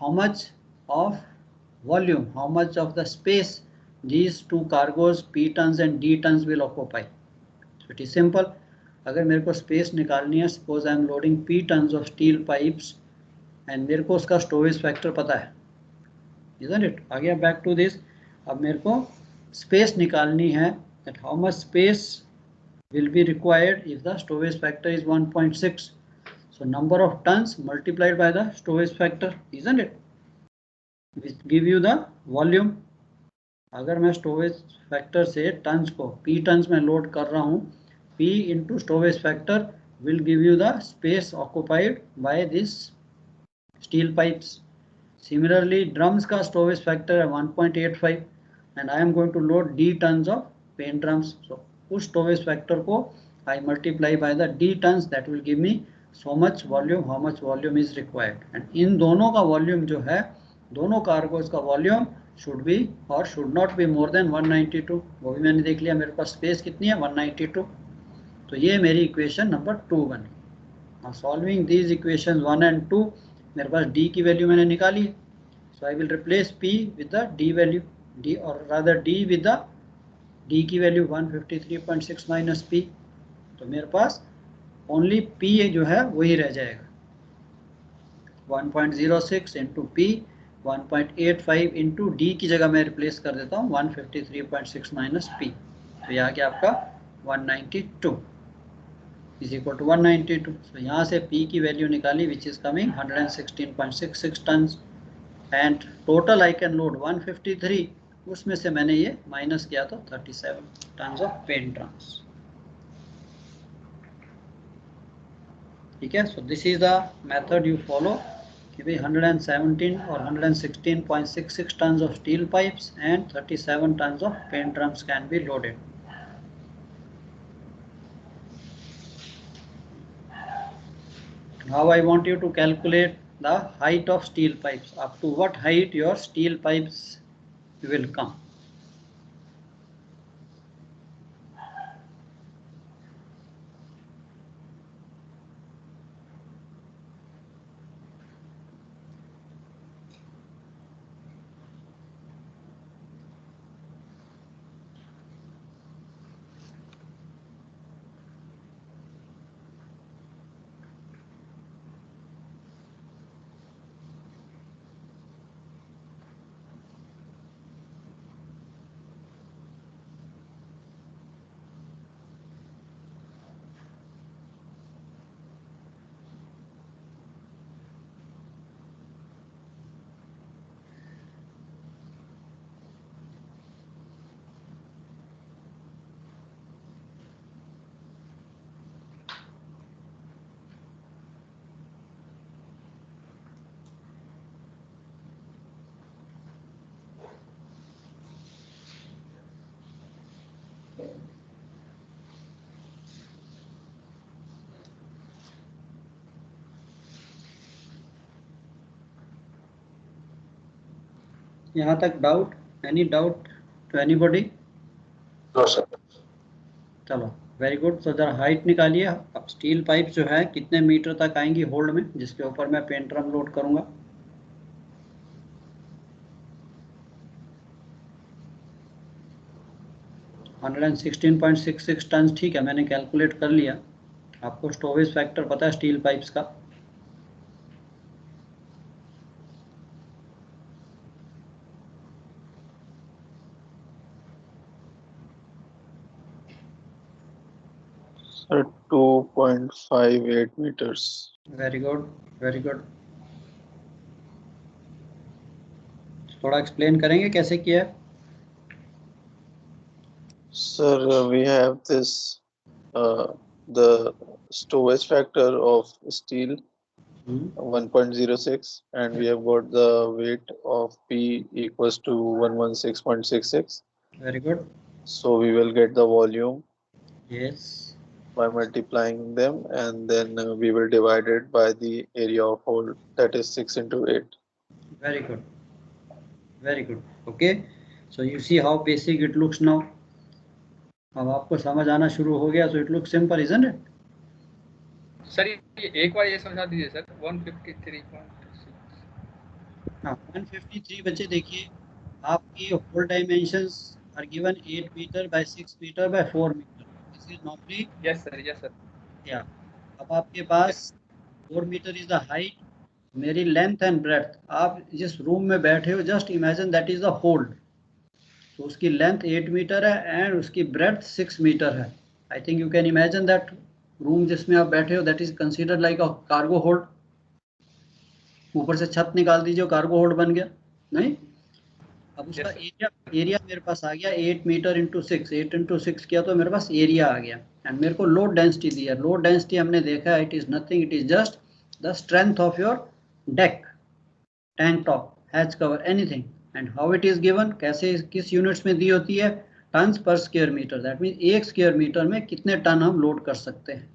how much of volume, how much of the space these two cargoes P tons and D tons will occupy. So it is simple. अगर मेरे को स्पेस निकालनी है, suppose I am loading P tons of steel pipes and मेरे को उसका storage factor पता है, isn't it? आ गया back to this. अब मेरे को स्पेस निकालनी है that how much space will be required if the storage factor is 1.6. So number of tons multiplied by the storage factor, isn't it? Which give you the volume. अगर मैं storage factor से tons को P tons में load कर रहा हूँ, P into storage factor will give you the space occupied by this steel pipes. Similarly drums का storage factor है 1.85 and I am going to load D tons of paint drums. So उस storage factor को I multiply by the D tons, that will give me so much volume, how much volume is required. And इन दोनों का volume जो है, दोनों cargoes का volume should be or should not be more than 192. वो भी मैंने देख लिया, मेरे पास स्पेस कितनी है 192. तो ये मेरी इक्वेशन नंबर 2 बनी. Now solving these equations 1 and 2, मेरे पास D की वैल्यू मैंने निकाली है. So I will replace P with the D value, D और rather D with the D की वैल्यू 153.6 माइनस P. तो मेरे पास ओनली P जो है वही रह जाएगा. 1.06 इंटू P, 1.85 इंटू D की जगह मैं रिप्लेस कर देता हूँ 153.6 माइनस P. तो यहाँ क्या आपका 192 इज इक्वल टू 192. तो यहाँ से P की वैल्यू निकाली which is coming 116.66 tons and total I can load 153. उसमें से मैंने ये माइनस किया तो 37 टन्स ऑफ पेंट ड्रम्स. ठीक है. So this is the method you follow कि भाई 117 और 116.66 tons of steel pipes and 37 tons of paint drums can be loaded. Now I want you to calculate the height of steel pipes. Up to what height your steel pipes will come. यहाँ तक doubt? Any doubt to anybody? No, sir. चलो very good. तो जरा height निकालिए। अब steel pipe जो है कितने मीटर तक आएंगी होल्ड में, जिसके ऊपर मैं पेन ड्रम लोड करूंगा? $116.66 टन, ठीक है, मैंने कैलकुलेट कर लिया। आपको स्टोरेज फैक्टर पता है स्टील पाइप्स का? Sir, 2.58 meters. Very good, very good. थोड़ा एक्सप्लेन करेंगे कैसे किया है? Sir, we have this the stowage factor of steel 1.06, and we have got the weight of P equals to 116.66. Very good, So we will get the volume yes, by multiplying them, and then we will divide it by the area of hole, that is 6 into 8. Very good, very good. Okay, so you see how basic it looks now. अब आपको समझ आना शुरू हो गया, so it looks simple, isn't it? Sir ये एक बार ये समझा दीजिए सर 153.6। हाँ 153 बच्चे देखिए, आपकी whole dimensions are given 8 metre by 6 metre by 4 metre. This is normally, yes sir, yes sir. या अब आपके पास 4 मीटर इज द हाइट, मेरी लेंथ एंड ब्रेड्थ। आप जिस रूम में बैठे हो just imagine that is the hold. तो उसकी लेंथ 8 मीटर है एंड उसकी ब्रेड्थ 6 मीटर है। I think you can imagine that room जिसमें आप बैठे हो that is considered like a cargo hold. ऊपर से छत निकाल दीजिए, कार्गो होल्ड बन गया, नहीं? अब उसका एरिया मेरे पास आ गया 8 मीटर इंटू 6, 8 इंटू 6 किया तो मेरे पास एरिया आ गया। एंड मेरे को लोड डेंसिटी दिया। लोड डेंसिटी हमने देखा है, it is nothing, it is just the strength of your deck, tank top, hatch cover, anything. And how it is given, कैसे, किस यूनिट्स में दी होती है? टन्स पर स्क्वायर मीटर। दैट मीन एक स्क्वायर मीटर में कितने टन हम लोड कर सकते हैं।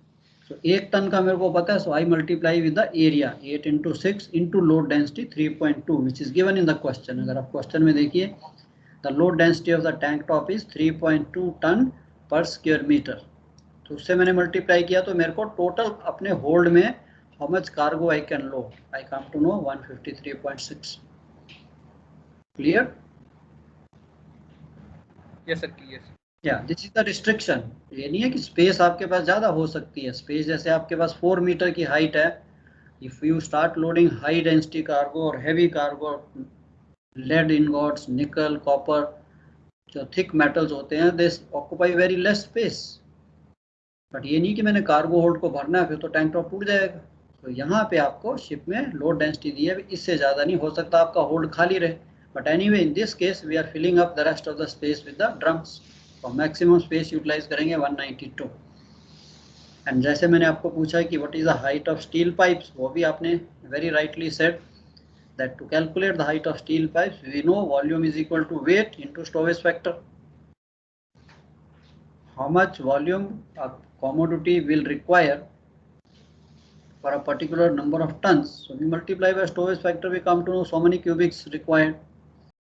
सो एक टन का मेरे को पता है, so I multiply with the area 8 into 6 into load density 3.2 which is given in the question. अगर आप क्वेश्चन में देखिए, the load density of the tank top is 3.2 ton per square metre. तो उससे मैंने मल्टीप्लाई किया तो मेरे को टोटल अपने होल्ड में how much cargo I can load, I come to know 153.6। Clear? Yes sir, yes. Yeah this is the restriction. ये नहीं है कि स्पेस आपके पास ज़्यादा हो सकती है। स्पेस जैसे आपके पास 4 मीटर की हाइट है, if you start loading high density cargo और हैवी कार्गो, लेड इनगॉट्स, निकल, कॉपर, जो थिक मेटल्स होते हैं, दे occupy very less space. But ये नहीं कि मैंने कार्गो होल्ड को भरना है फिर तो टैंक टॉप टूट जाएगा। तो यहाँ पे आपको शिप में लोड डेंसिटी दी है, इससे ज़्यादा नहीं हो सकता आपका होल्ड खाली रहे। But anyway in this case we are filling up the rest of the space with the drums. तो मैक्सिमम स्पेस यूटिलाइज करेंगे 192। एंड जैसे मैंने आपको पूछा कि what is the height of steel pipes, वो भी आपने very rightly said that to calculate the height of steel pipes we know volume is equal to weight into storage factor. How much volume a commodity will require for a particular number of tons, so we multiply by storage factor, we come to know so many cubics required,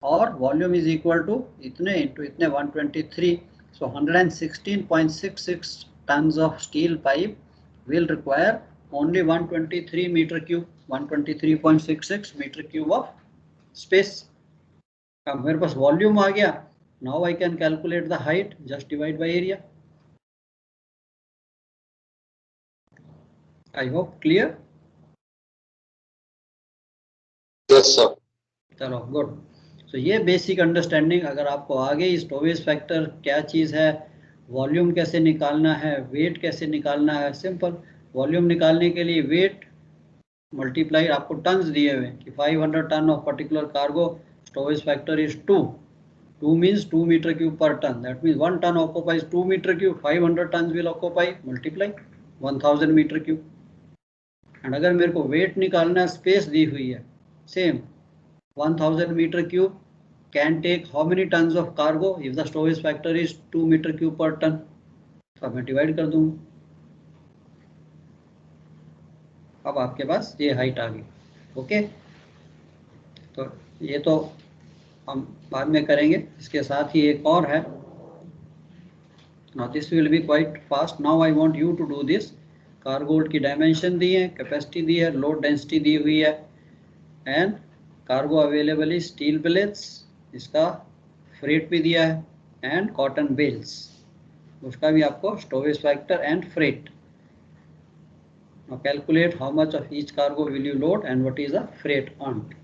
or volume is equal to itne into itne 123. So 116.66 tons of steel pipe will require only 123 meter cube, 123.66 meter cube of space. अब मेरे पास volume आ गया, now I can calculate the height, just divide by area. I hope clear. Yes, sir. चलो good. तो ये basic understanding अगर आपको आ गई, storage factor क्या चीज़ है, वॉल्यूम कैसे निकालना है, वेट कैसे निकालना है, सिंपल। वॉल्यूम निकालने के लिए वेट मल्टीप्लाई, आपको टन्स दिए हुए कि 500 ton of particular cargo, storage factor is 2 means 2 metre cube per ton. That means 1 ton occupies 2 metre cube, 500 ton will occupy multiply 1000 metre cube. And अगर मेरे को वेट निकालना है, स्पेस दी हुई है same 1000 meter cube can take how many tons of cargo if the storage factor is 2 meter cube per ton. तो मैं divide कर दूंगा, अब आपके पास ये हाइट आ गई। ओके, तो ये तो हम बाद में करेंगे। इसके साथ ही एक और है। Now this will be quite fast. Now I want you to do this. Cargo hold की डायमेंशन दी है, कैपेसिटी दी है, लोड डेंसिटी दी हुई है, and cargo available is steel plates, इसका फ्रेट भी दिया है, एंड कॉटन बेल्स, उसका भी आपको storage factor and freight. Now calculate how much of each cargo will you load and what is the freight earned.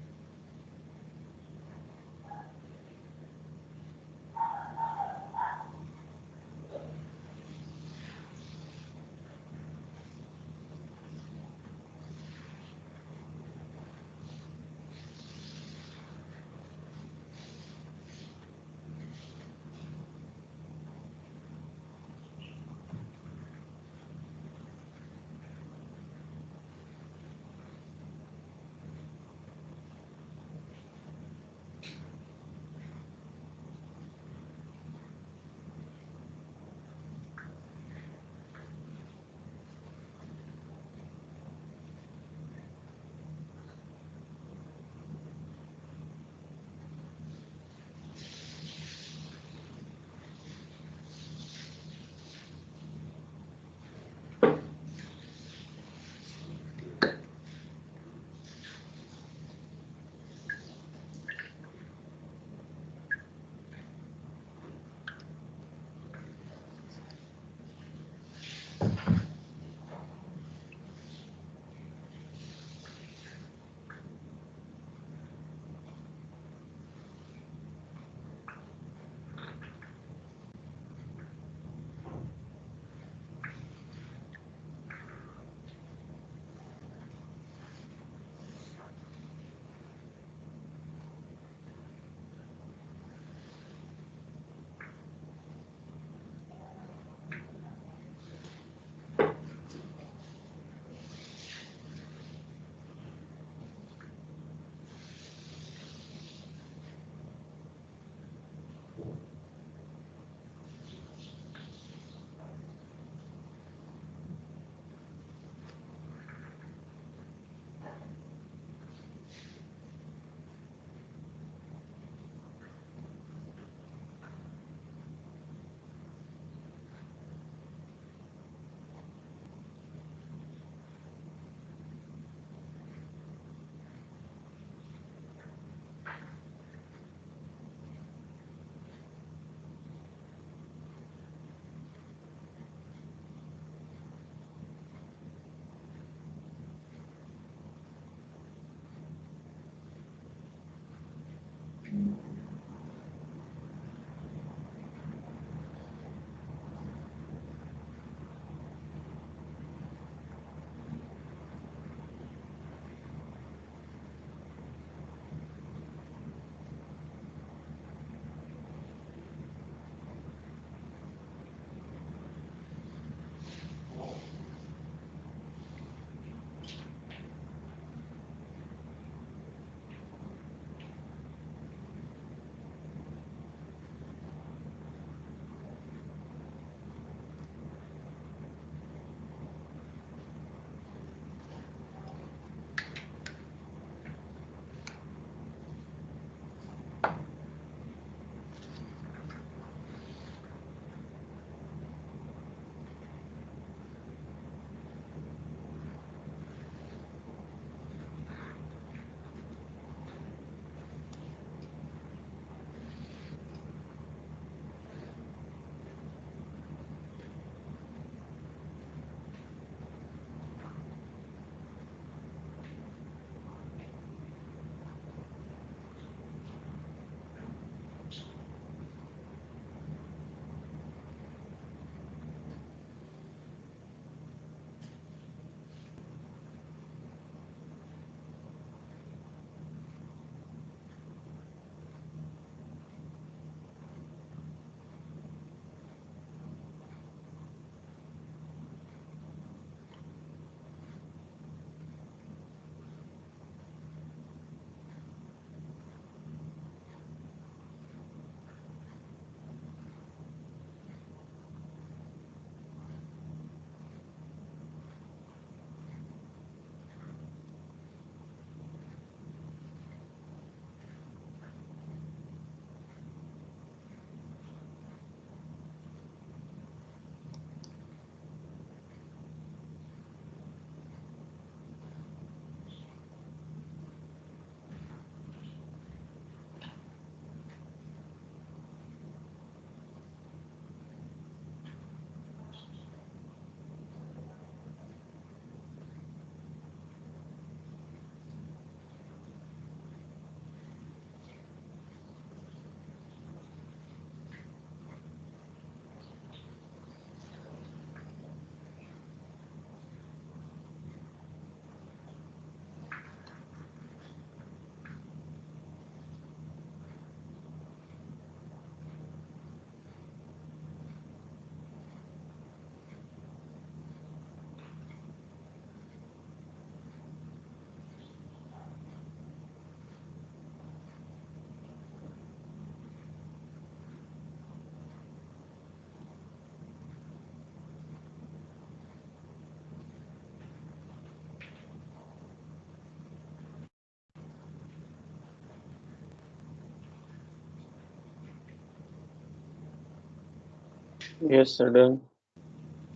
Yes, sir, done.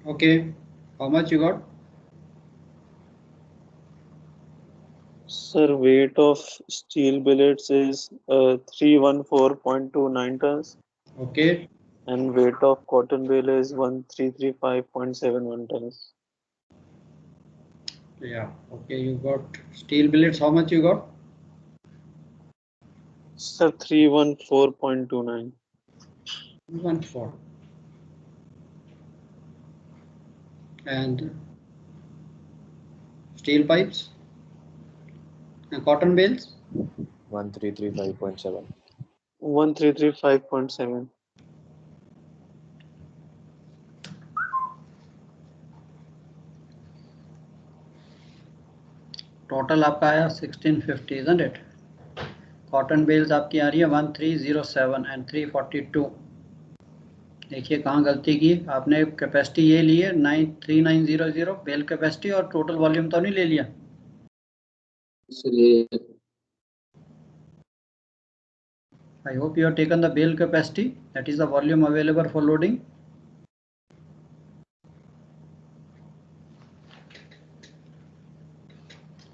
Okay, how much you got? Sir, weight of steel billets is 314.29 tons, Okay, and weight of cotton bale is 1335.71 tons. yeah, okay, you got steel billets, how much you got? Sir, 314.29. 1.4. And steel pipes and cotton bales? 1335.7. 1335.7. Total आपका आया 1650, isn't it? Cotton bells आपकी आ रही है 1307 and 342. देखिए कहाँ गलती की आपने, कैपेसिटी ये ली है 3900 बेल कैपेसिटी, और टोटल वॉल्यूम तो नहीं ले लिया. I hope you have taken the bale capacity, that is the volume available for loading.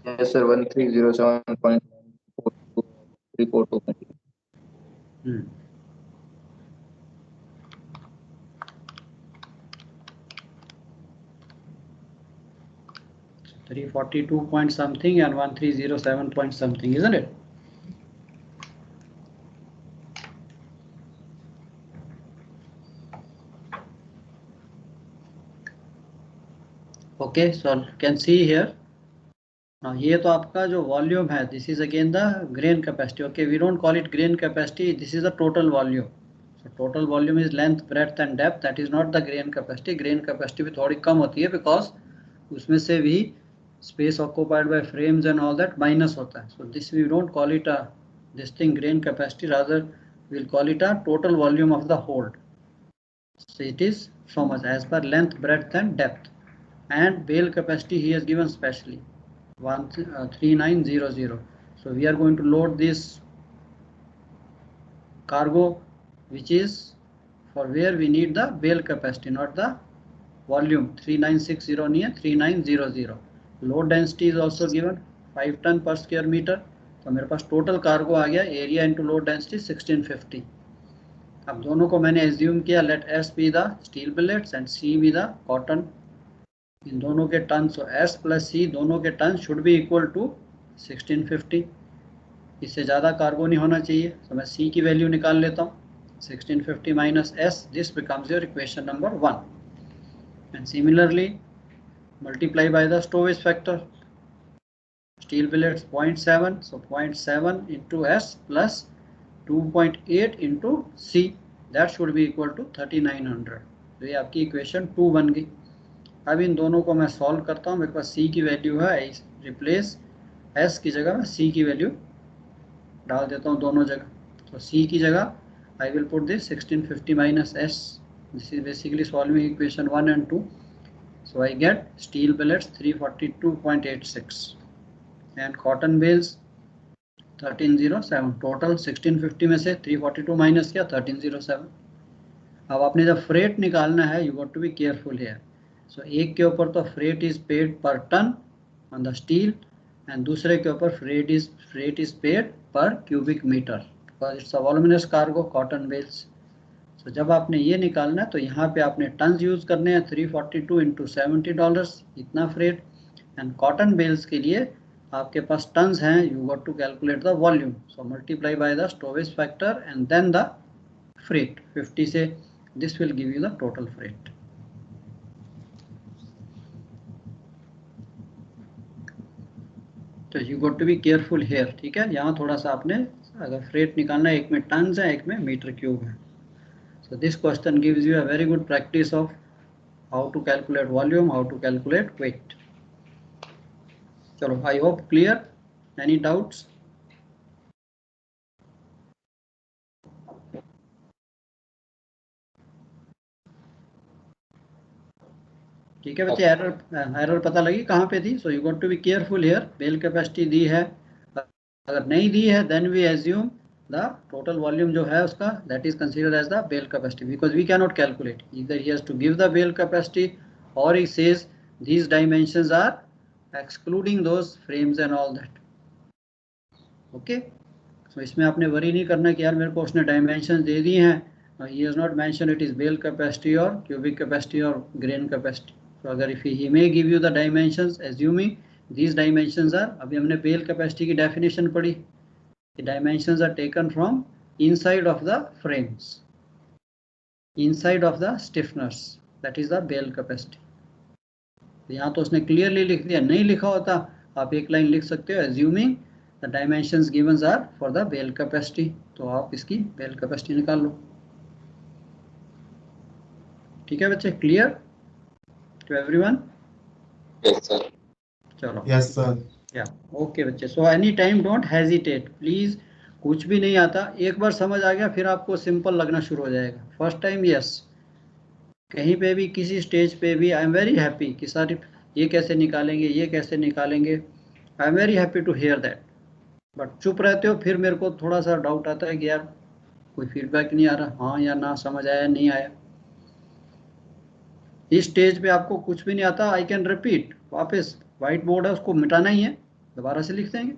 Yes, sir. 1307.342. 342 point something and 1307 point something, isn't it? Okay, so you can see here. Now ये तो आपका जो volume है, this is again the grain capacity. Okay, we don't call it grain capacity, this is the total volume. So total volume is length, breadth and depth, that is not the grain capacity. Grain capacity भी थोड़ी कम होती है because उसमें से भी space occupied by frames and all that minus होता है. So this we don't call it a this thing grain capacity, rather we'll call it a total volume of the hold. So it is so much as per length, breadth and depth. And bale capacity he has given specially 3900. So we are going to load this cargo, which is for where we need the bale capacity, not the volume. 3960 नहीं है, 3900. Load density is also given 5 ton per square meter. तो मेरे पास total cargo आ गया, area into load density 1650. अब दोनों को मैंने assume किया, let S be the steel billets and C be the cotton. इन दोनों के ton, so S plus C दोनों के ton should be equal to 1650. इससे ज़्यादा कार्गो नहीं होना चाहिए. तो मैं सी की वैल्यू निकाल लेता हूँ. 1650 minus S, this becomes your equation number 1. And similarly multiply by the storage factor. Steel billets 0.7, so 0.7 into S plus 2.8 into C, that should be equal to 3900. तो ये आपकी इक्वेशन 2 बन गई. अब इन दोनों को मैं सॉल्व करता हूँ. मेरे पास सी की वैल्यू है, रिप्लेस एस की जगह मैं सी की वैल्यू डाल देता हूँ दोनों जगह. तो सी की जगह I will put this 1650 minus S. This is basically solving equation 1 and 2. So I get steel billets 342.86 and cotton bales 1307. Total 1650 में से 342 माइनस किया 1307. अब आपने जब फ्रेट निकालना है, you got to be careful here. So एक के ऊपर तो freight is paid per ton on the steel, and दूसरे के ऊपर freight is paid per cubic metre, because it's a voluminous cargo cotton bales. So जब आपने ये निकालना है तो यहाँ पे आपने टन्स यूज करने हैं. 342 इंटू $70 इतना फ्रेट. एंड कॉटन बेल्स के लिए आपके पास टन्स हैं, you got to calculate the volume. So multiply by the storage factor and then the freight 50 से, this will give you the total freight. तो you got to be careful here. ठीक है, यहाँ थोड़ा सा आपने अगर फ्रेट निकालना है, एक में टन्स है, एक में मीटर क्यूब है. So this question gives you a very good practice of how to calculate volume, how to calculate weight. चलो, I hope clear. Any doubts? ठीक है बच्चे, एरर पता लगी कहाँ पे थी. So you got to be careful here. Bale capacity दी है, अगर नहीं दी है then we assume the total volume जो है उसका, that is considered as the bale capacity, because we cannot calculate. Either he has to give the bale capacity or he says these dimensions are excluding those frames and all that. Okay, so इसमें आपने worry नहीं करना कि यार मेरे को उसने dimensions दे दी हैं, he has not mentioned it is bale capacity or cubic capacity or grain capacity. So अगर if he may give you the dimensions, assuming these dimensions are, अभी हमने bale capacity की definition पढ़ी, the dimensions are taken from inside of the frames, inside of the stiffeners, that is the bale capacity. यहाँ तो उसने clearly लिख दिया, नहीं लिखा होता आप एक लाइन लिख सकते हो, assuming the dimensions given are for the bale capacity, तो आप इसकी bale capacity निकाल लो. ठीक है बच्चे, clear to everyone? Yes, sir. चलो. Yes, sir. Yeah, okay बच्चे. So anytime don't hesitate, please. कुछ भी नहीं आता, एक बार समझ आ गया फिर आपको सिंपल लगना शुरू हो जाएगा. फर्स्ट टाइम यस, कहीं पे भी किसी स्टेज पे भी आई एम वेरी हैप्पी कि सर ये कैसे निकालेंगे, ये कैसे निकालेंगे, I am very happy to hear that. But चुप रहते हो, फिर मेरे को थोड़ा सा डाउट आता है कि यार कोई फीडबैक नहीं आ रहा, हाँ या ना, समझ आया नहीं आया. इस स्टेज पे आपको कुछ भी नहीं आता, आई कैन रिपीट, वापस व्हाइट बोर्ड है उसको मिटाना ही है, दोबारा से लिख देंगे,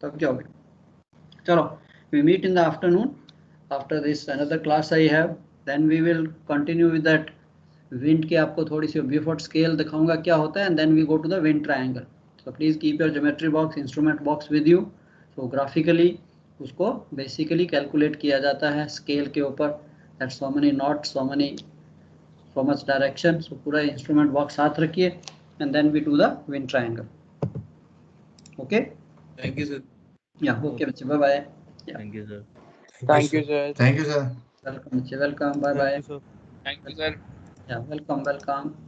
तब क्या होगा. चलो, we meet in the afternoon. After this another class I have, then we will continue with that wind के आपको थोड़ी सी Beaufort scale दिखाऊंगा क्या होता है, and then we go to the wind triangle. So please keep your geometry box, instrument box with you. So graphically उसको basically calculate किया जाता है scale के ऊपर, that so many knots, so much direction. So पूरा instrument box साथ रखिए, and then we do the wind triangle. Okay? Thank you, sir. Yeah, okay बच्चे, bye bye. Thank you, sir. Thank you, sir. Thank you, sir. Welcome बच्चे, welcome, bye bye. Thank you, sir. Thank you, sir. Yeah, welcome.